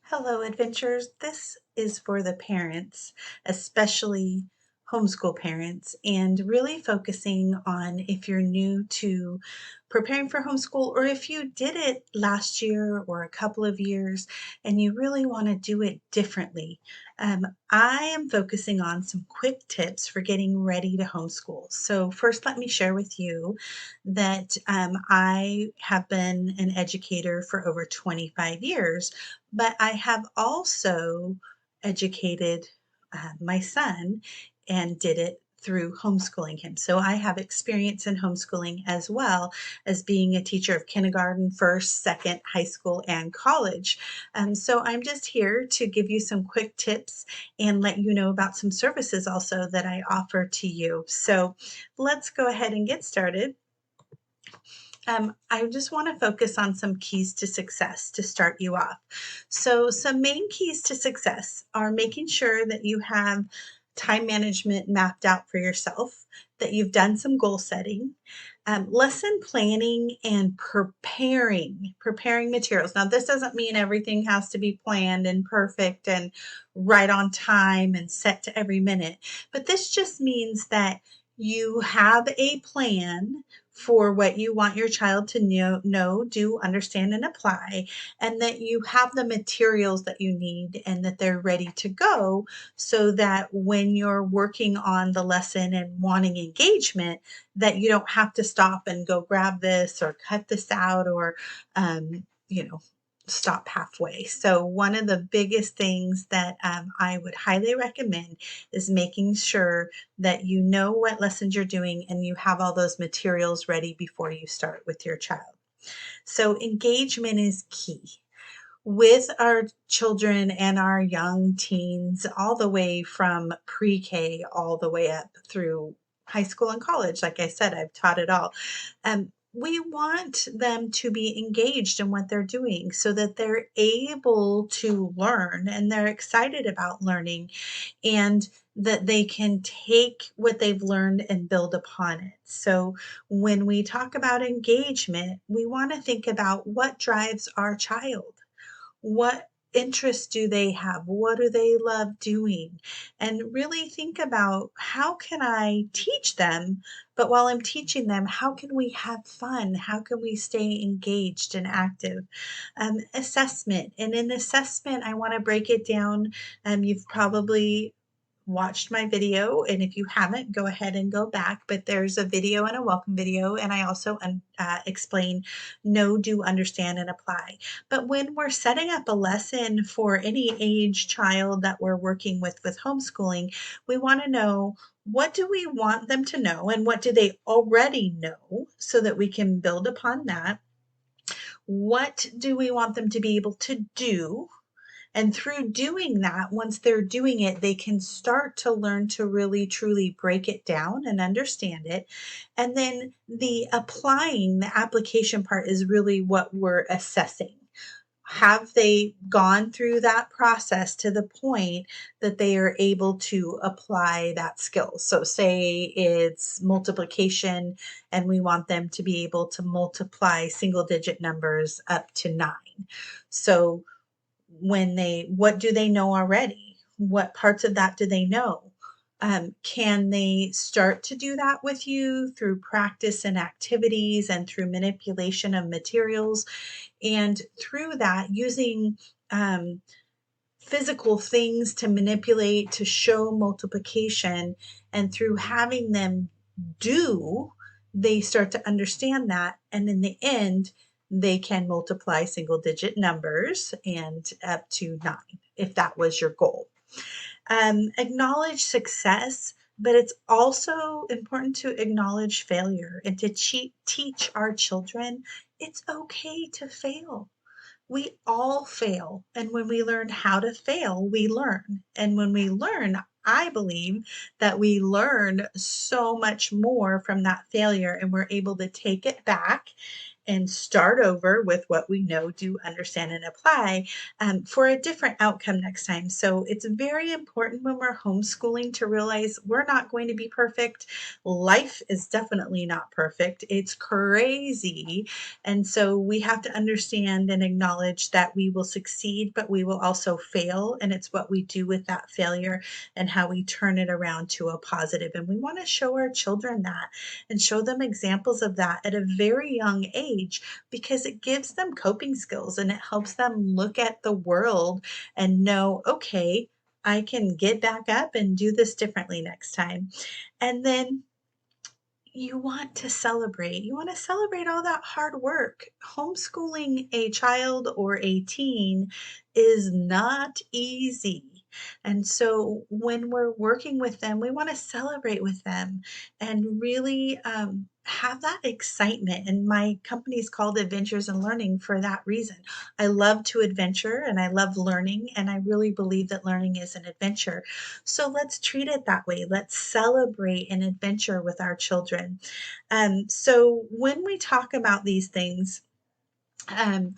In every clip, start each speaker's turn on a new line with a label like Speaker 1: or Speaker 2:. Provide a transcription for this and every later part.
Speaker 1: Hello, adventurers. This is for the parents, especially homeschool parents, and really focusing on if you're new to preparing for homeschool or if you did it last year or a couple of years and you really want to do it differently. I am focusing on some quick tips for getting ready to homeschool. So, first, let me share with you that I have been an educator for over 25 years, but I have also educated my son and did it through homeschooling him. So I have experience in homeschooling as well as being a teacher of kindergarten, first, second, high school, and college. So I'm just here to give you some quick tips and let you know about some services also that I offer to you. So let's go ahead and get started. I just want to focus on some keys to success to start you off. So, some main keys to success are making sure that you have time management mapped out for yourself, that you've done some goal setting, lesson planning, and preparing materials. Now, this doesn't mean everything has to be planned and perfect and right on time and set to every minute, but this just means that you have a plan for what you want your child to know, do, understand, and apply, and that you have the materials that you need and that they're ready to go so that when you're working on the lesson and wanting engagement, that you don't have to stop and go grab this or cut this out or, you know, stop halfway. So, one of the biggest things that I would highly recommend is making sure that you know what lessons you're doing and you have all those materials ready before you start with your child. So, engagement is key with our children and our young teens, all the way from pre K all the way up through high school and college. Like I said, I've taught it all. We want them to be engaged in what they're doing so that they're able to learn and they're excited about learning and that they can take what they've learned and build upon it. So, when we talk about engagement, we want to think about what drives our child. What interests do they have? What do they love doing? And really think about how can I teach them? But while I'm teaching them, how can we have fun? How can we stay engaged and active? Assessment. And in assessment, I want to break it down. You've probably watched my video, and if you haven't, go ahead and go back, but there's a video and a welcome video, and I also explain know, do, understand, and apply. But when we're setting up a lesson for any age child that we're working with homeschooling, we want to know, what do we want them to know and what do they already know so that we can build upon that. What do we want them to be able to do? And through doing that, once they're doing it, they can start to learn to really truly break it down and understand it. And then the application part is really what we're assessing. Have they gone through that process to the point that they are able to apply that skill? So, say it's multiplication, and we want them to be able to multiply single digit numbers up to 9. So, what do they know already? What parts of that do they know? Can they start to do that with you through practice and activities and through manipulation of materials? And through that, using physical things to manipulate, to show multiplication, and through having them do, they start to understand that. And in the end, they can multiply single digit numbers and up to 9, if that was your goal. Acknowledge success, but it's also important to acknowledge failure and to teach our children it's okay to fail. We all fail. And when we learn how to fail, we learn. And when we learn, I believe that we learn so much more from that failure and we're able to take it back and start over with what we know, do, understand, and apply for a different outcome next time. So it's very important when we're homeschooling to realize we're not going to be perfect. Life is definitely not perfect. It's crazy. And so we have to understand and acknowledge that we will succeed, but we will also fail. And it's what we do with that failure and how we turn it around to a positive. And we want to show our children that and show them examples of that at a very young age because it gives them coping skills and it helps them look at the world and know, okay, I can get back up and do this differently next time. And then you want to celebrate. You want to celebrate all that hard work. Homeschooling a child or a teen is not easy. And so when we're working with them, we want to celebrate with them and really have that excitement. And my company is called Adventures in Learning for that reason. I love to adventure and I love learning, and I really believe that learning is an adventure. So let's treat it that way. Let's celebrate an adventure with our children. So when we talk about these things, um,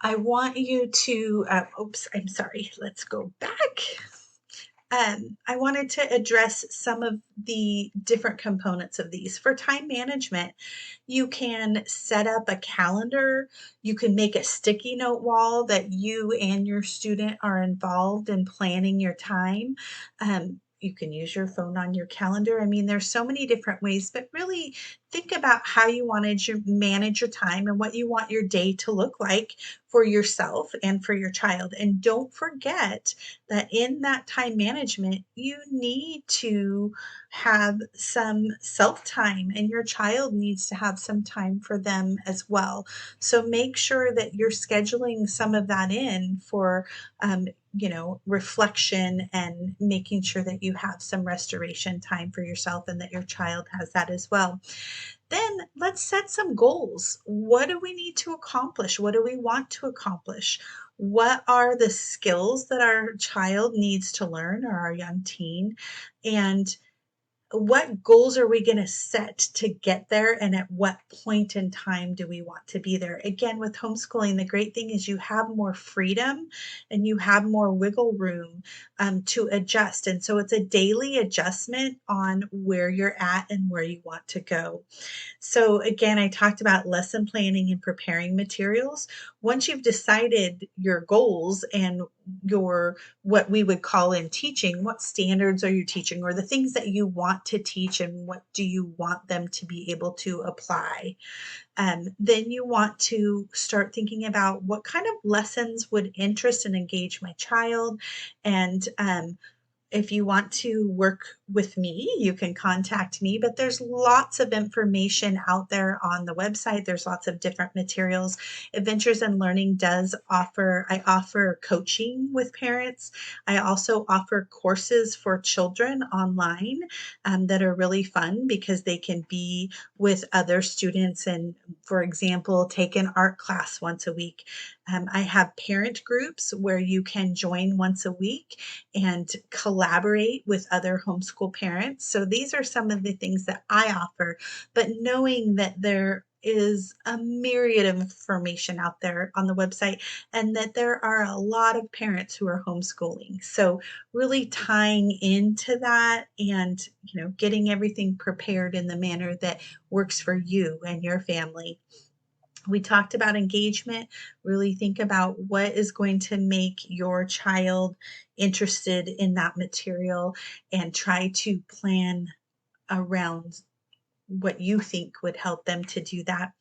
Speaker 1: I want you to, oops, I'm sorry, let's go back. I wanted to address some of the different components of these. For time management, you can set up a calendar. You can make a sticky note wall that you and your student are involved in planning your time. You can use your phone on your calendar. I mean, there's so many different ways, but really think about how you want to manage your time and what you want your day to look like for yourself and for your child. And don't forget that in that time management, you need to have some self time, and your child needs to have some time for them as well. So make sure that you're scheduling some of that in for, reflection and making sure that you have some restoration time for yourself and that your child has that as well. Then let's set some goals. What do we need to accomplish? What do we want to accomplish? What are the skills that our child needs to learn or our young teen? And what goals are we going to set to get there, and at what point in time do we want to be there? Again, with homeschooling, the great thing is you have more freedom and you have more wiggle room to adjust. And so it's a daily adjustment on where you're at and where you want to go. So again, I talked about lesson planning and preparing materials. Once you've decided your goals and your what we would call in teaching, what standards are you teaching, or the things that you want to teach and what do you want them to be able to apply, then you want to start thinking about what kind of lessons would interest and engage my child. And if you want to work with me, you can contact me, but there's lots of information out there on the website. There's lots of different materials. Adventures in Learning I offer coaching with parents. I also offer courses for children online that are really fun because they can be with other students and, for example, take an art class once a week. I have parent groups where you can join once a week and collaborate with other homeschool parents. So these are some of the things that I offer, but knowing that there is a myriad of information out there on the website and that there are a lot of parents who are homeschooling. So really tying into that and, getting everything prepared in the manner that works for you and your family. We talked about engagement. Really think about what is going to make your child interested in that material and try to plan around what you think would help them to do that.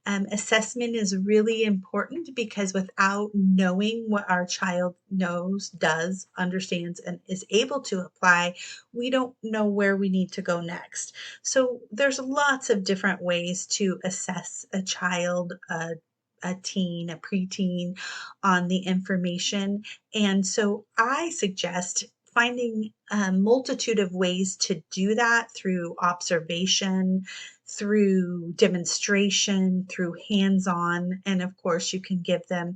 Speaker 1: Assessment is really important because without knowing what our child knows, does, understands, and is able to apply, we don't know where we need to go next. So there's lots of different ways to assess a child, a teen, a preteen on the information. And so I suggest finding a multitude of ways to do that through observation, through demonstration, through hands-on, and of course you can give them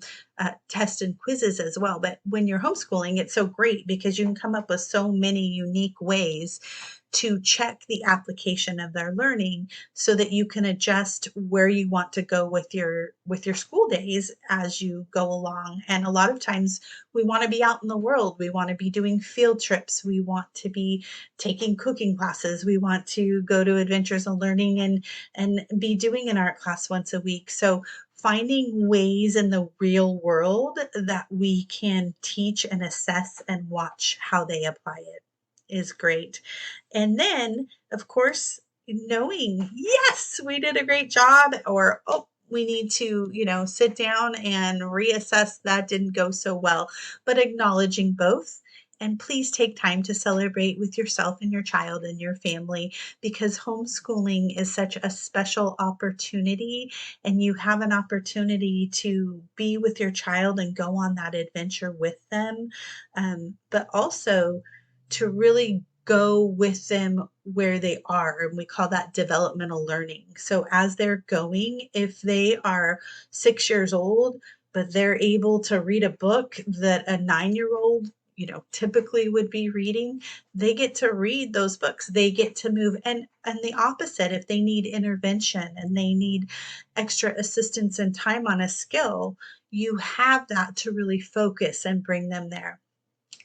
Speaker 1: tests and quizzes as well. But when you're homeschooling, it's so great because you can come up with so many unique ways to check the application of their learning so that you can adjust where you want to go with your school days as you go along. And a lot of times we want to be out in the world, we want to be doing field trips, we want to be taking cooking classes, we want to go to adventures and learning and be doing an art class once a week. So finding ways in the real world that we can teach and assess and watch how they apply it is great. And then, of course, knowing, yes, we did a great job, or, oh, we need to, sit down and reassess that didn't go so well, but acknowledging both. And please take time to celebrate with yourself and your child and your family because homeschooling is such a special opportunity. And you have an opportunity to be with your child and go on that adventure with them, but also to really go with them where they are. And we call that developmental learning. So as they're going, if they are 6 years old, but they're able to read a book that a 9-year-old, typically would be reading, they get to read those books. They get to move. And the opposite, if they need intervention and they need extra assistance and time on a skill, you have that to really focus and bring them there.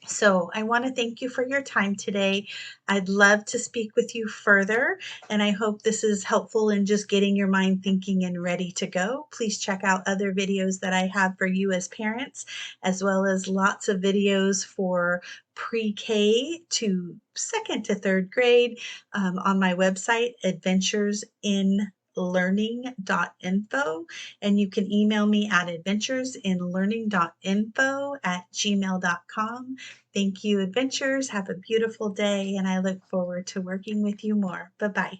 Speaker 1: So I want to thank you for your time today. I'd love to speak with you further, and I hope this is helpful in just getting your mind thinking and ready to go. Please check out other videos that I have for you as parents, as well as lots of videos for pre-K to second to third grade on my website, adventuresinlearning.info. And you can email me at adventuresinlearning.info@gmail.com. Thank you, adventurers. Have a beautiful day, and I look forward to working with you more. Bye-bye.